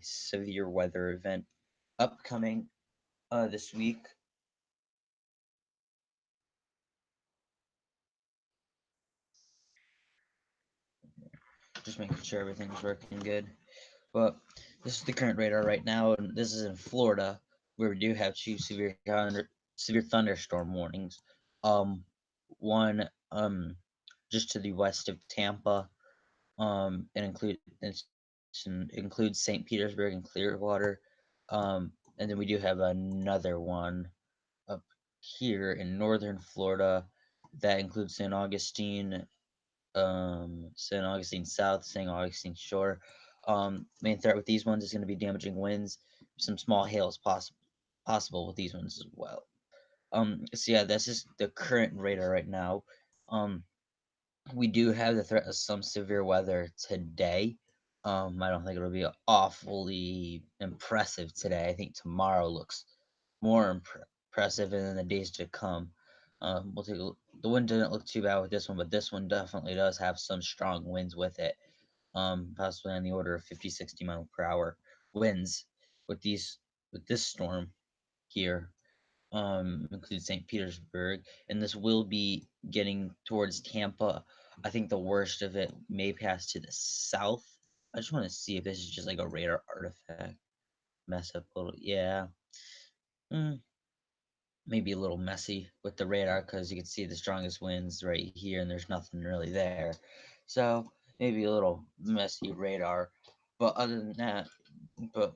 severe weather event upcoming this week. Just making sure everything's working good. But this is the current radar right now, and this is in Florida, where we do have two severe thunderstorm warnings. Um, one just to the west of Tampa. Includes St. Petersburg and Clearwater. And then we do have another one up here in northern Florida that includes St. Augustine South, St. Augustine Shore. Main threat with these ones is going to be damaging winds. Some small hail is possible with these ones as well. So yeah, this is the current radar right now. Um, we do have the threat of some severe weather today. I don't think it'll be awfully impressive today. I think tomorrow looks more impressive, and in the days to come. We'll take the wind didn't look too bad with this one, but this one definitely does have some strong winds with it. Possibly on the order of 50, 60 mile per hour winds with this storm here. Includes St. Petersburg, and this will be getting towards Tampa. I think the worst of it may pass to the south. I just want to see if this is just like a radar artifact. Mess up a little, yeah. Mm, Maybe a little messy with the radar because you can see the strongest winds right here, and there's nothing really there. So maybe a little messy radar, but other than that, but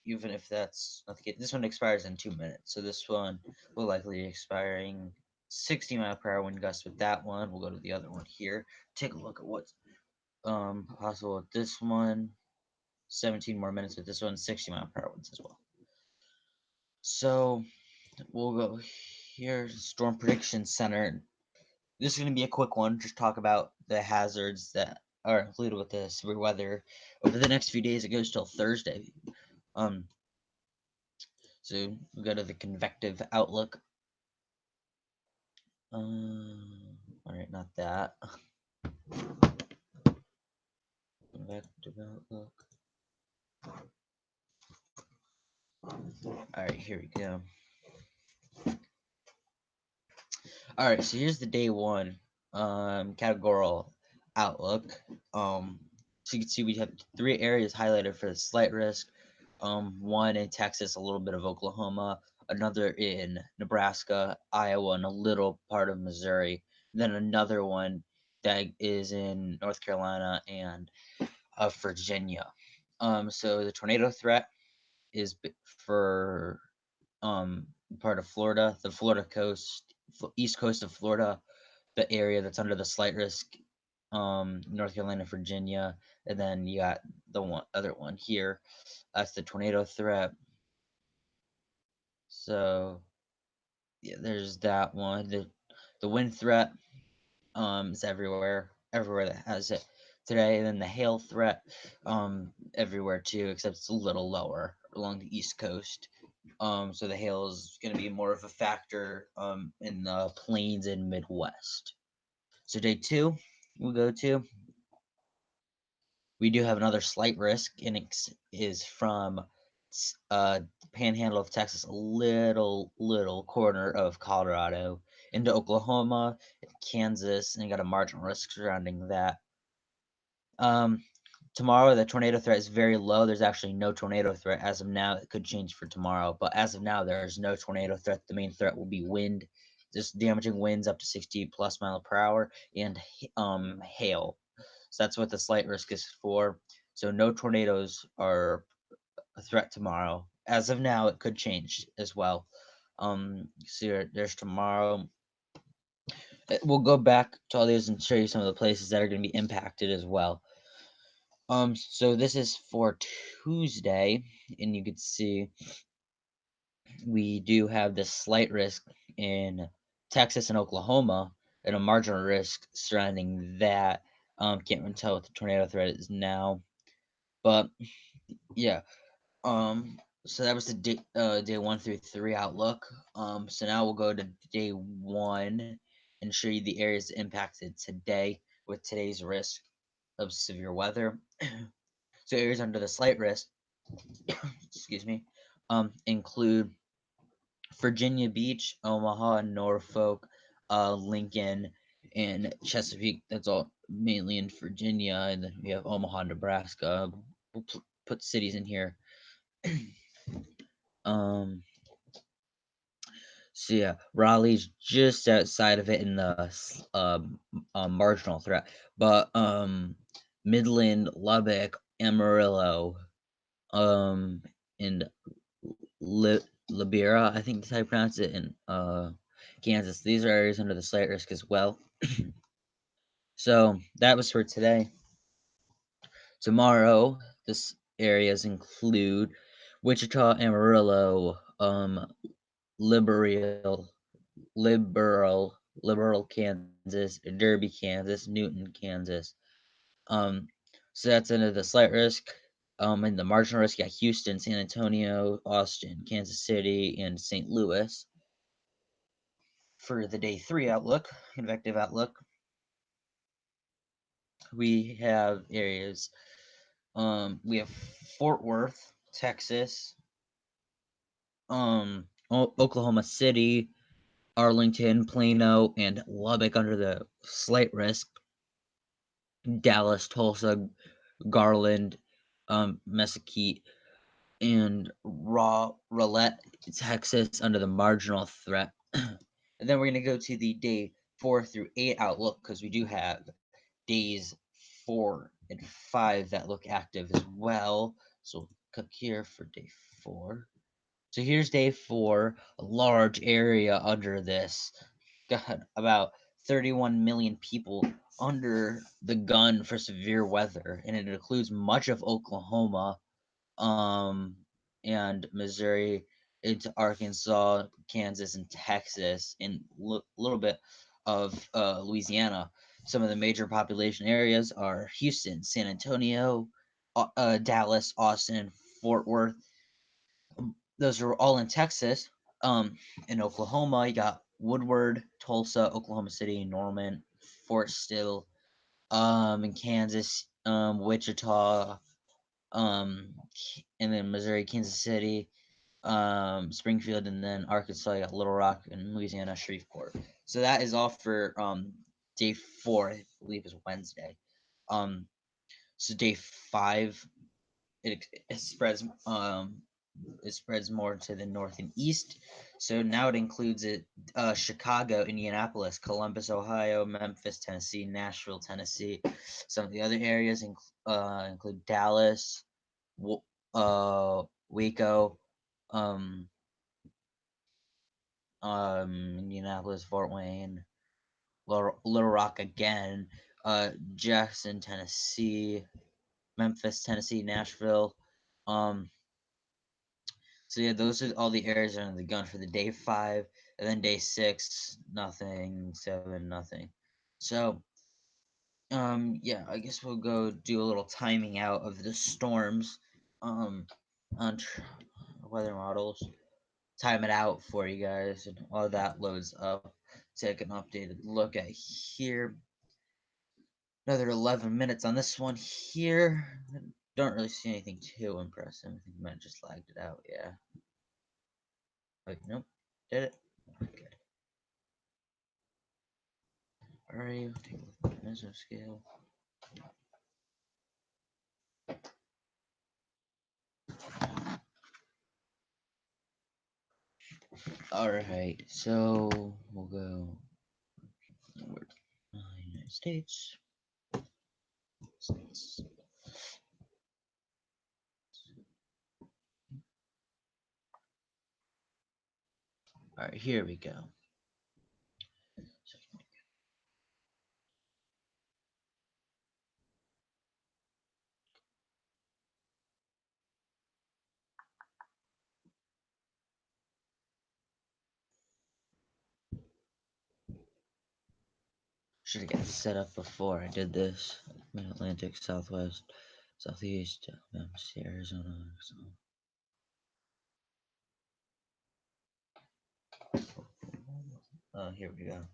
even if that's not the case, this one expires in 2 minutes. So this one will likely be expiring 60 mile per hour wind gusts with that one. We'll go to the other one here. Take a look at what's possible with this one. 17 more minutes with this one. 60 mile per hour winds as well. So we'll go here. Storm Prediction Center. This is going to be a quick one. Just talk about the hazards that are included with the severe weather over the next few days. It goes till Thursday. Um, so we'll go to the convective outlook. All right, not that. Convective outlook. All right, here we go. All right, so here's the day one categorical outlook. So you can see we have three areas highlighted for the slight risk. One in Texas, a little bit of Oklahoma, another in Nebraska, Iowa, and a little part of Missouri. Then another one that is in North Carolina and Virginia. So the tornado threat is for um part of Florida, the Florida coast, east coast of Florida, the area that's under the slight risk, North Carolina, Virginia, and then you got the other one here. That's the tornado threat. So yeah, there's that one. The wind threat is everywhere that has it today. And then the hail threat everywhere too, except it's a little lower along the east coast. So the hail is going to be more of a factor in the plains and Midwest. So day two, we'll go to. We do have another slight risk, and it is from the panhandle of Texas, a little corner of Colorado into Oklahoma, Kansas, and you got a marginal risk surrounding that. Um, Tomorrow, the tornado threat is very low. There's actually no tornado threat as of now. It could change for tomorrow, but as of now, there is no tornado threat. The main threat will be wind, just damaging winds up to 60 plus mile per hour, and hail. So that's what the slight risk is for. So no tornadoes are a threat tomorrow. As of now, it could change as well. So there's tomorrow. We'll go back to all these and show you some of the places that are going to be impacted as well. So this is for Tuesday, and you can see we do have this slight risk in Texas and Oklahoma, and a marginal risk surrounding that. Can't really tell what the tornado threat is now, but yeah. So that was the day 1 through 3 outlook. So now we'll go to day one and show you the areas impacted today with today's risk of severe weather. So areas under the slight risk, excuse me, include Virginia Beach, Omaha, Norfolk, Lincoln, and Chesapeake. That's all mainly in Virginia, and then we have Omaha, Nebraska. We'll put cities in here. um, so yeah, Raleigh's just outside of it in the marginal threat, but Midland, Lubbock, Amarillo, um, and Libera, I think that's how you pronounce it, in Kansas. These are areas under the slight risk as well. So that was for today. Tomorrow, this areas include Wichita, Amarillo, Liberal, Liberal, Kansas, Derby, Kansas, Newton, Kansas. Um, so that's under the slight risk. In the marginal risk, you got Houston, San Antonio, Austin, Kansas City, and St. Louis. For the day 3 outlook, convective outlook, we have areas. We have Fort Worth, Texas, Oklahoma City, Arlington, Plano, and Lubbock under the slight risk. Dallas, Tulsa, Garland, Mesquite, and Rowlett, Texas under the marginal threat. And then we're going to go to the day 4 through 8 outlook because we do have days 4 and 5 that look active as well. So we'll click here for day 4. So here's day 4, a large area under this. Got about 31 million people under the gun for severe weather, and it includes much of Oklahoma, um, and Missouri into Arkansas, Kansas, and Texas, and a little bit of Louisiana. Some of the major population areas are Houston, San Antonio, Dallas, Austin, Fort Worth. Those are all in Texas. In Oklahoma, you got Woodward, Tulsa, Oklahoma City, Norman, Fort Still. In Kansas, Wichita, and then Missouri, Kansas City, Springfield, and then Arkansas, you got Little Rock, and Louisiana, Shreveport. So that is all for day 4. I believe is Wednesday. Um, so day 5, it spreads more to the north and east. So now it includes Chicago, Indianapolis, Columbus, Ohio, Memphis, Tennessee, Nashville, Tennessee. Some of the other areas include Dallas, Waco, um, Indianapolis, Fort Wayne, Little Rock again, Jackson, Tennessee, Memphis, Tennessee, Nashville. Um, So yeah, those are all the areas under the gun for the day 5, and then day 6, nothing, 7, nothing. So yeah, I guess we'll go do a little timing out of the storms, on weather models, time it out for you guys, and all that loads up. Take an updated look at here. Another 11 minutes on this one here. Don't really see anything too impressive. I think I might have just lagged it out. Yeah. Wait, nope. Did it? Okay. Alright, take a look at the mesoscale. Alright, so we'll go United States. Alright, here we go. Should have got set up before I did this. Mid-Atlantic, Southwest, Southeast, Arizona. Here we go.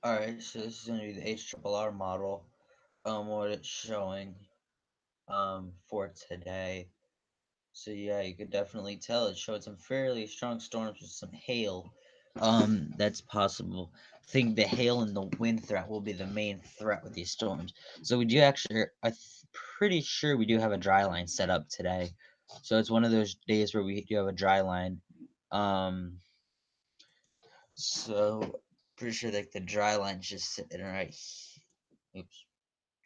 Alright, so this is gonna be the HRRR model. What it's showing for today. So yeah, you could definitely tell it showed some fairly strong storms with some hail. That's possible. I think the hail and the wind threat will be the main threat with these storms. So we do actually, pretty sure we do have a dry line set up today. So it's one of those days where we do have a dry line. Um, so pretty sure like the dry line's just sitting right. Oops,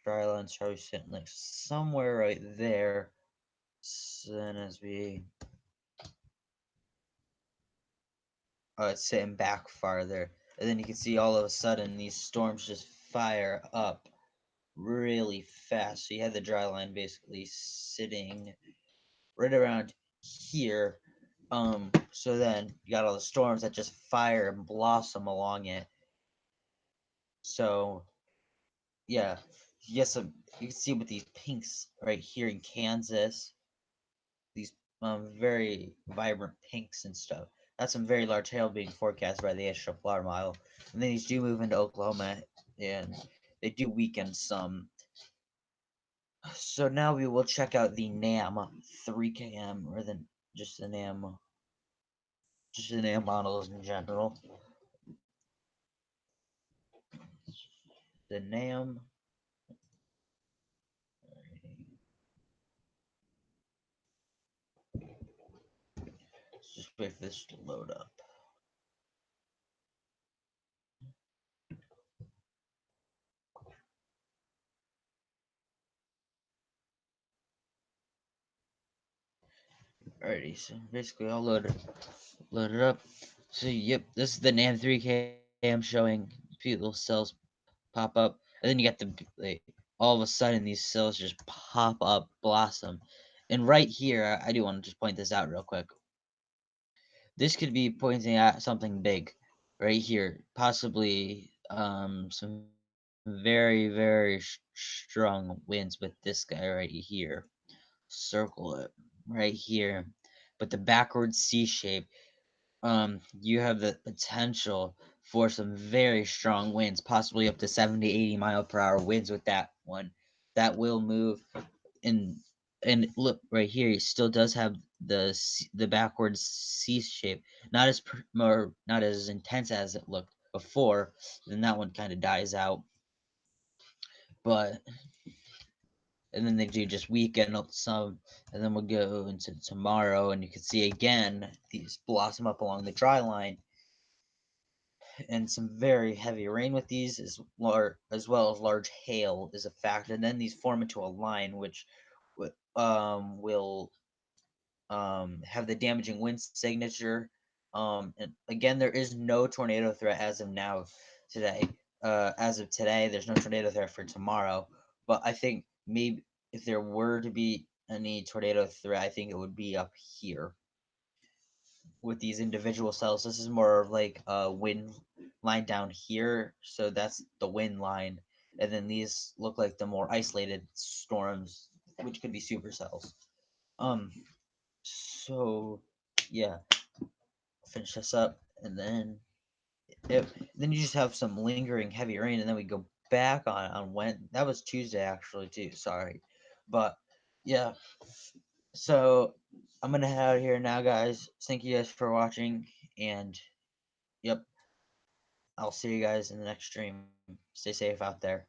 dry line's probably sitting like somewhere right there. So then as we it's sitting back farther. And then you can see all of a sudden these storms just fire up really fast. So you had the dry line basically sitting right around here. So then you got all the storms that just fire and blossom along it. So yeah, yes, you can see with these pinks right here in Kansas, these very vibrant pinks and stuff. That's some very large hail being forecast by the HFR model. And then these do move into Oklahoma and they do weaken some. So now we will check out the NAM 3KM or the just the NAM models in general. The NAM. Let's just wait for this to load up. Alrighty, so basically I'll load it up. So yep, this is the NAM 3KM showing little cells pop up, and then you get the all of a sudden these cells just pop up, blossom, and right here I do want to just point this out real quick. This could be pointing at something big, right here, possibly some very strong winds with this guy right here. Circle it right here, but the backwards C shape you have the potential for some very strong winds, possibly up to 70, 80 mile per hour winds with that one. That will move and look right here. It still does have the backwards C shape, not as more not as intense as it looked before. Then that one kind of dies out, but and then they do just weaken up some, and then we'll go into tomorrow, and you can see again these blossom up along the dry line and some very heavy rain with these as well as large hail is a factor. And then these form into a line, which will have the damaging wind signature. And again, there is no tornado threat as of now today. As of today, there's no tornado threat for tomorrow. But I think maybe if there were to be any tornado threat, I think it would be up here with these individual cells. This is more of like a wind line down here, so that's the wind line, and then these look like the more isolated storms, which could be supercells. Um, so yeah, finish this up, and then you just have some lingering heavy rain, and then we go back on when that was Tuesday actually too. Sorry, but yeah. So I'm gonna head out of here now, guys. Thank you guys for watching, and yep, I'll see you guys in the next stream. Stay safe out there.